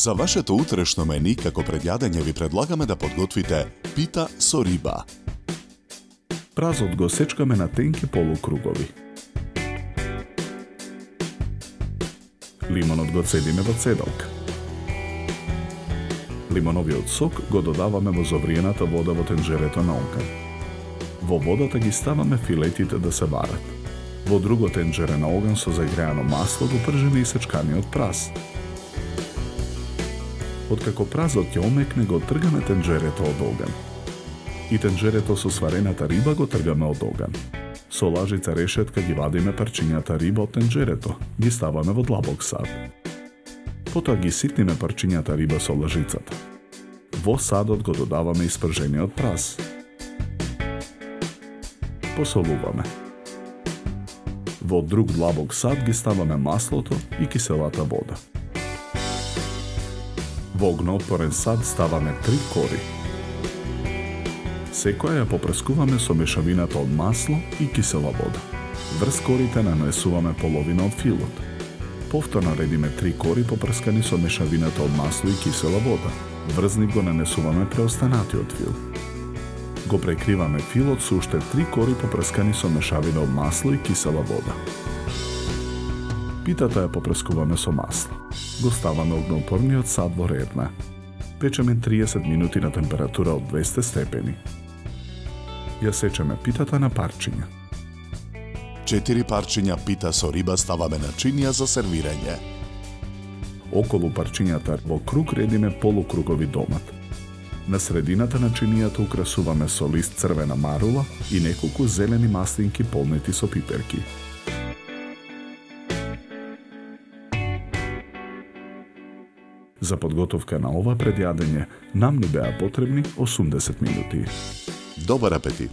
За вашето утрешно мени, како пред јадење, ви предлагаме да подготвите пита со риба. Празот го сечкаме на тенки полукругови. Лимонот го цедиме во цедалка. Лимоновиот сок го додаваме во зовриената вода во тенџерето на оган. Во водата ги ставаме филетите да се варат. Во друго тенџере на оган со загреано масло го пржиме и сечканиот праз. Откако празот ќе омекне, го тргаме тенџерето од оган. И тенџерето со сварената риба го тргаме од оган. Со лажица решетка ги вадиме парчињата риба од тенџерето, ги ставаме во длабок сад. Потоа ги ситниме парчињата риба со лажицата. Во садот го додаваме испржениот праз. Посолуваме. Во друг длабок сад ги ставаме маслото и киселата вода. Во огноотпорен сад ставаме 3 кори. Секоја ја попрескуваме со мешавината од масло и кисела вода. Врз корите нанесуваме половина од филот. Повторно редиме 3 кори попрскани со мешавината од масло и кисела вода. Врз нив го нанесуваме преостанатиот фил. Го прекриваме филот со уште 3 кори попрскани со мешавина од масло и кисела вода. Питата ја попрескуваме со масло. Го ставаме огноотпорниот сад во редна. Печеме 30 минути на температура од 200 степени. Ја сечеме питата на парчиња. 4 парчиња пита со риба ставаме на чинија за сервирање. Околу парчињата во круг редиме полукругови домат. На средината на чинијата украсуваме со лист црвена марула и неколку зелени маслинки полнети со пиперки. За подготовка на ова предјадење нам ни беа потребни 80 минути. Добар апетит!